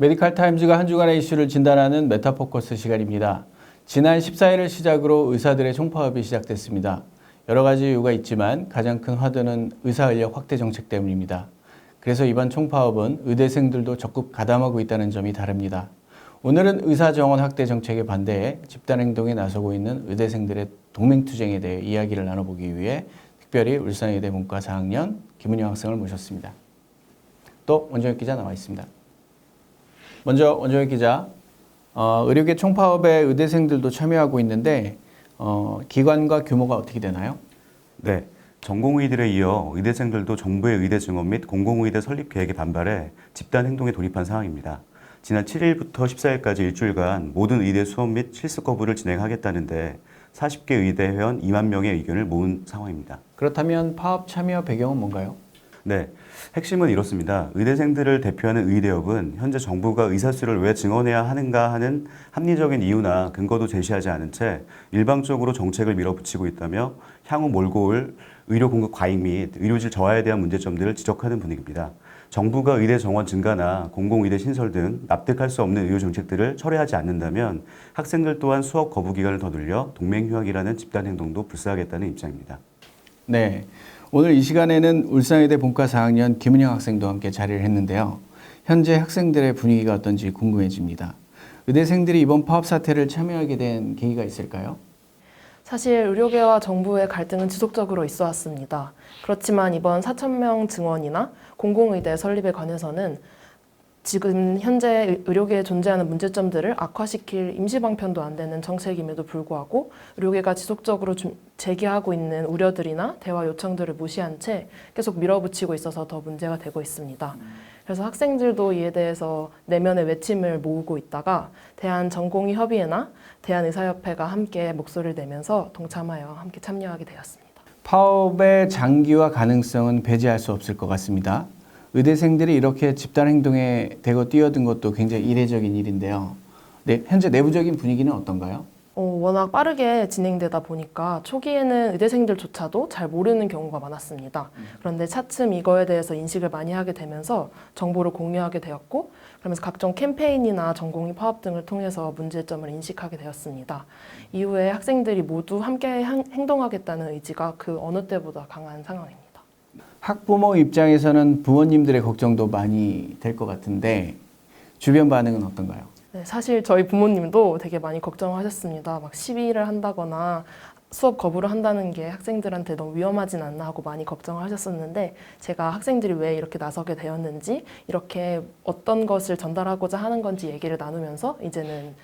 메디칼 타임즈가 한 주간의 이슈를 진단하는 메타포커스 시간입니다. 지난 14일을 시작으로 의사들의 총파업이 시작됐습니다. 여러 가지 이유가 있지만 가장 큰 화두는 의사인력 확대 정책 때문입니다. 그래서 이번 총파업은 의대생들도 적극 가담하고 있다는 점이 다릅니다. 오늘은 의사 정원 확대 정책에 반대해 집단행동에 나서고 있는 의대생들의 동맹투쟁에 대해 이야기를 나눠보기 위해 특별히 울산의대 문과 4학년 김은영 학생을 모셨습니다. 또 원정혁 기자 나와 있습니다. 먼저 원정혁 기자, 의료계 총파업에 의대생들도 참여하고 있는데 기관과 규모가 어떻게 되나요? 네, 전공의들에 이어 의대생들도 정부의 의대 증원 및 공공의대 설립 계획에 반발해 집단 행동에 돌입한 상황입니다. 지난 7일부터 14일까지 일주일간 모든 의대 수업 및 실습 거부를 진행하겠다는데 40개 의대 회원 2만 명의 의견을 모은 상황입니다. 그렇다면 파업 참여 배경은 뭔가요? 네, 핵심은 이렇습니다. 의대생들을 대표하는 의대협은 현재 정부가 의사 수를 왜 증원해야 하는가 하는 합리적인 이유나 근거도 제시하지 않은 채 일방적으로 정책을 밀어붙이고 있다며 향후 몰고 올 의료 공급 과잉 및 의료질 저하에 대한 문제점들을 지적하는 분위기입니다. 정부가 의대 정원 증가나 공공의대 신설 등 납득할 수 없는 의료 정책들을 철회하지 않는다면 학생들 또한 수업 거부 기간을 더 늘려 동맹휴학이라는 집단 행동도 불사하겠다는 입장입니다. 네, 오늘 이 시간에는 울산의대 본과 4학년 김은영 학생도 함께 자리를 했는데요. 현재 학생들의 분위기가 어떤지 궁금해집니다. 의대생들이 이번 파업 사태를 참여하게 된 계기가 있을까요? 사실 의료계와 정부의 갈등은 지속적으로 있어 왔습니다. 그렇지만 이번 4,000명 증원이나 공공의대 설립에 관해서는 지금 현재 의료계에 존재하는 문제점들을 악화시킬 임시방편도 안 되는 정책임에도 불구하고 의료계가 지속적으로 제기하고 있는 우려들이나 대화 요청들을 무시한 채 계속 밀어붙이고 있어서 더 문제가 되고 있습니다. 그래서 학생들도 이에 대해서 내면의 외침을 모으고 있다가 대한전공의협의회나 대한의사협회가 함께 목소리를 내면서 동참하여 함께 참여하게 되었습니다. 파업의 장기화 가능성은 배제할 수 없을 것 같습니다. 의대생들이 이렇게 집단 행동에 대거 뛰어든 것도 굉장히 이례적인 일인데요. 네, 현재 내부적인 분위기는 어떤가요? 워낙 빠르게 진행되다 보니까 초기에는 의대생들조차도 잘 모르는 경우가 많았습니다. 그런데 차츰 이거에 대해서 인식을 많이 하게 되면서 정보를 공유하게 되었고, 그러면서 각종 캠페인이나 전공의 파업 등을 통해서 문제점을 인식하게 되었습니다. 이후에 학생들이 모두 함께 행동하겠다는 의지가 그 어느 때보다 강한 상황입니다. 학부모 입장에서는 부모님들의 걱정도 많이 될 것 같은데 주변 반응은 어떤가요? 네, 사실 저희 부모님도 되게 많이 걱정하셨습니다. 막 시위를 한다거나 수업 거부를 한다는 게 학생들한테 너무 위험하진 않나 하고 많이 걱정을 하셨었는데 제가 학생들이 왜 이렇게 나서게 되었는지 이렇게 어떤 것을 전달하고자 하는 건지 얘기를 나누면서 이제는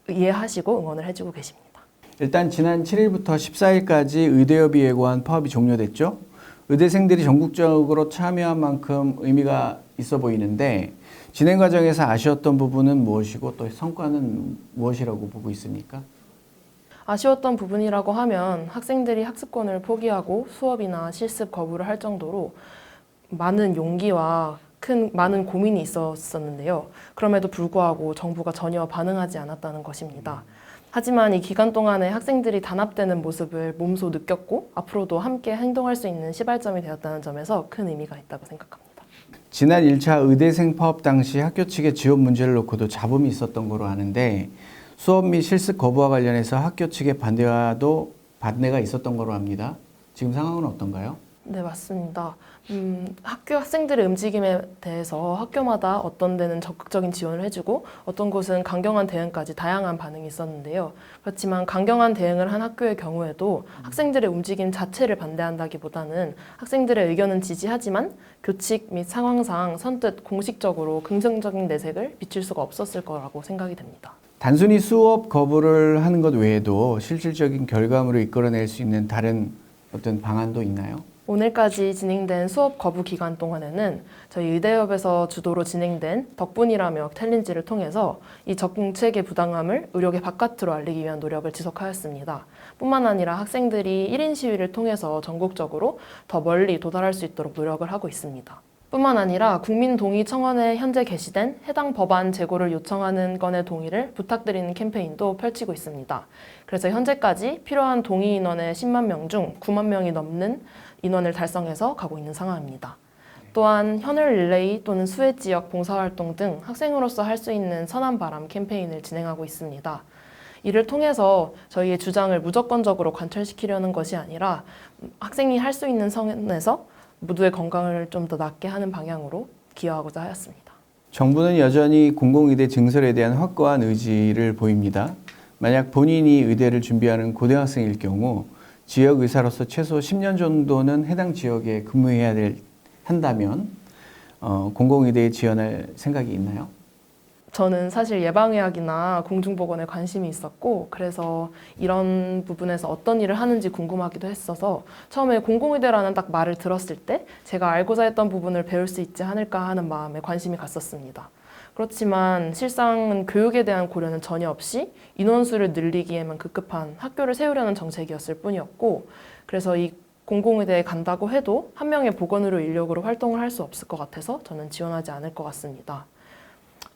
이해하시고 응원을 해주고 계십니다. 일단 지난 7일부터 14일까지 의대협이 예고한 파업이 종료됐죠. 의대생들이 전국적으로 참여한 만큼 의미가 있어 보이는데 진행 과정에서 아쉬웠던 부분은 무엇이고 또 성과는 무엇이라고 보고 있습니까? 아쉬웠던 부분이라고 하면 학생들이 학습권을 포기하고 수업이나 실습 거부를 할 정도로 많은 용기와 많은 고민이 있었었는데요. 그럼에도 불구하고 정부가 전혀 반응하지 않았다는 것입니다. 하지만 이 기간 동안에 학생들이 단합되는 모습을 몸소 느꼈고 앞으로도 함께 행동할 수 있는 시발점이 되었다는 점에서 큰 의미가 있다고 생각합니다. 지난 1차 의대생 파업 당시 학교 측의 지원 문제를 놓고도 잡음이 있었던 거로 아는데 수업 및 실습 거부와 관련해서 학교 측의 반대가 있었던 거로 합니다. 지금 상황은 어떤가요? 네, 맞습니다. 학교 학생들의 움직임에 대해서 학교마다 어떤 데는 적극적인 지원을 해주고 어떤 곳은 강경한 대응까지 다양한 반응이 있었는데요. 그렇지만 강경한 대응을 한 학교의 경우에도 학생들의 움직임 자체를 반대한다기보다는 학생들의 의견은 지지하지만 교칙 및 상황상 선뜻 공식적으로 긍정적인 내색을 비칠 수가 없었을 거라고 생각이 됩니다. 단순히 수업 거부를 하는 것 외에도 실질적인 결과물을 이끌어낼 수 있는 다른 어떤 방안도 있나요? 오늘까지 진행된 수업 거부 기간 동안에는 저희 의대협에서 주도로 진행된 덕분이라며 챌린지를 통해서 이 정책의 부당함을 의료계 바깥으로 알리기 위한 노력을 지속하였습니다. 뿐만 아니라 학생들이 1인 시위를 통해서 전국적으로 더 멀리 도달할 수 있도록 노력을 하고 있습니다. 뿐만 아니라 국민동의청원에 현재 게시된 해당 법안 제고를 요청하는 건의 동의를 부탁드리는 캠페인도 펼치고 있습니다. 그래서 현재까지 필요한 동의 인원의 10만 명 중 9만 명이 넘는 인원을 달성해서 가고 있는 상황입니다. 또한 현을 릴레이 또는 수해 지역 봉사활동 등 학생으로서 할 수 있는 선한 바람 캠페인을 진행하고 있습니다. 이를 통해서 저희의 주장을 무조건적으로 관철시키려는 것이 아니라 학생이 할 수 있는 선에서 모두의 건강을 좀 더 낫게 하는 방향으로 기여하고자 하였습니다. 정부는 여전히 공공의대 증설에 대한 확고한 의지를 보입니다. 만약 본인이 의대를 준비하는 고등학생일 경우 지역 의사로서 최소 10년 정도는 해당 지역에 근무해야 한다면 공공의대에 지원할 생각이 있나요? 저는 사실 예방의학이나 공중보건에 관심이 있었고 그래서 이런 부분에서 어떤 일을 하는지 궁금하기도 했어서 처음에 공공의대라는 딱 말을 들었을 때 제가 알고자 했던 부분을 배울 수 있지 않을까 하는 마음에 관심이 갔었습니다. 그렇지만 실상은 교육에 대한 고려는 전혀 없이 인원수를 늘리기에만 급급한 학교를 세우려는 정책이었을 뿐이었고 그래서 이 공공의대에 간다고 해도 한 명의 보건의료 인력으로 활동을 할 수 없을 것 같아서 저는 지원하지 않을 것 같습니다.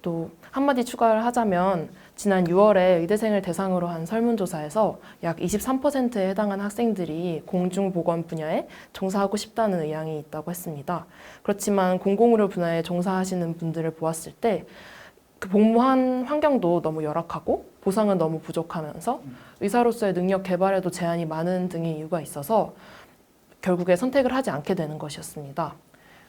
또 한마디 추가를 하자면 지난 6월에 의대생을 대상으로 한 설문조사에서 약 23%에 해당하는 학생들이 공중보건 분야에 종사하고 싶다는 의향이 있다고 했습니다. 그렇지만 공공의료 분야에 종사하시는 분들을 보았을 때 그 복무한 환경도 너무 열악하고 보상은 너무 부족하면서 의사로서의 능력 개발에도 제한이 많은 등의 이유가 있어서 결국에 선택을 하지 않게 되는 것이었습니다.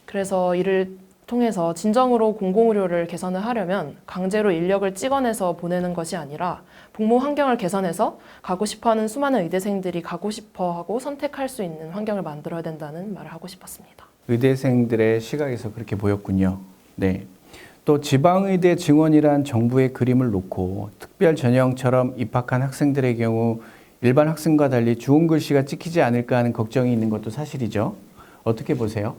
그래서 이를 통해서 진정으로 공공의료를 개선을 하려면 강제로 인력을 찍어내서 보내는 것이 아니라 복무 환경을 개선해서 가고 싶어하는 수많은 의대생들이 가고 싶어하고 선택할 수 있는 환경을 만들어야 된다는 말을 하고 싶었습니다. 의대생들의 시각에서 그렇게 보였군요. 네. 또 지방의대 증원이란 정부의 그림을 놓고 특별 전형처럼 입학한 학생들의 경우 일반 학생과 달리 주홍 글씨가 찍히지 않을까 하는 걱정이 있는 것도 사실이죠. 어떻게 보세요?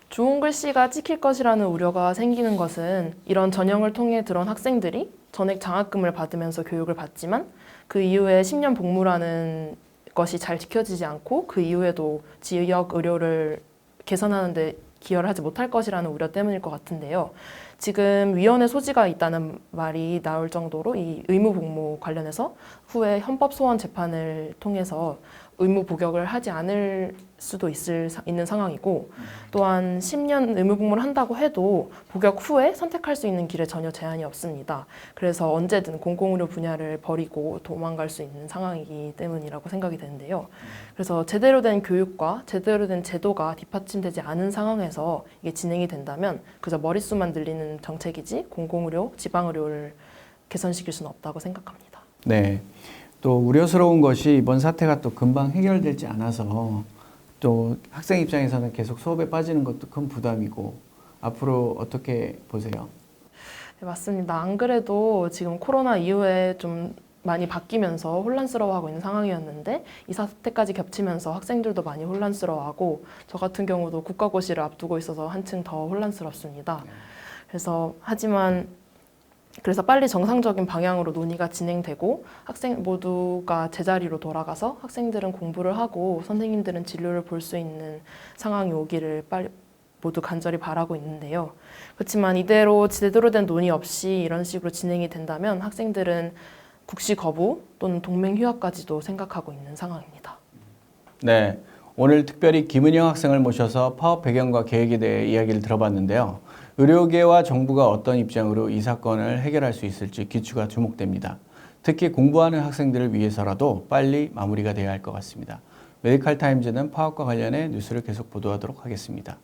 주홍 글씨가 찍힐 것이라는 우려가 생기는 것은 이런 전형을 통해 들어온 학생들이 전액 장학금을 받으면서 교육을 받지만 그 이후에 10년 복무라는 것이 잘 지켜지지 않고 그 이후에도 지역 의료를 개선하는 데 기여를 하지 못할 것이라는 우려 때문일 것 같은데요. 지금 위헌의 소지가 있다는 말이 나올 정도로 이 의무복무 관련해서 후에 헌법소원 재판을 통해서 의무 복역을 하지 않을 수도 있는 상황이고 또한 10년 의무복무를 한다고 해도 복역 후에 선택할 수 있는 길에 전혀 제한이 없습니다. 그래서 언제든 공공의료 분야를 버리고 도망갈 수 있는 상황이기 때문이라고 생각이 되는데요. 그래서 제대로 된 교육과 제대로 된 제도가 뒷받침되지 않은 상황에서 이게 진행이 된다면 그저 머릿수만 늘리는 정책이지 공공의료, 지방의료를 개선시킬 수는 없다고 생각합니다. 네. 또 우려스러운 것이 이번 사태가 또 금방 해결되지 않아서 또 학생 입장에서는 계속 수업에 빠지는 것도 큰 부담이고 앞으로 어떻게 보세요? 네, 맞습니다. 안 그래도 지금 코로나 이후에 좀 많이 바뀌면서 혼란스러워하고 있는 상황이었는데 이 사태까지 겹치면서 학생들도 많이 혼란스러워하고 저 같은 경우도 국가고시를 앞두고 있어서 한층 더 혼란스럽습니다. 그래서 빨리 정상적인 방향으로 논의가 진행되고 학생 모두가 제자리로 돌아가서 학생들은 공부를 하고 선생님들은 진료를 볼 수 있는 상황이 오기를 빨리 모두 간절히 바라고 있는데요. 그렇지만 이대로 제대로 된 논의 없이 이런 식으로 진행이 된다면 학생들은 국시 거부 또는 동맹 휴학까지도 생각하고 있는 상황입니다. 네. 오늘 특별히 김은영 학생을 모셔서 파업 배경과 계획에 대해 이야기를 들어봤는데요. 의료계와 정부가 어떤 입장으로 이 사건을 해결할 수 있을지 귀추가 주목됩니다. 특히 공부하는 학생들을 위해서라도 빨리 마무리가 되어야 할 것 같습니다. 메디칼 타임즈는 파업과 관련해 뉴스를 계속 보도하도록 하겠습니다.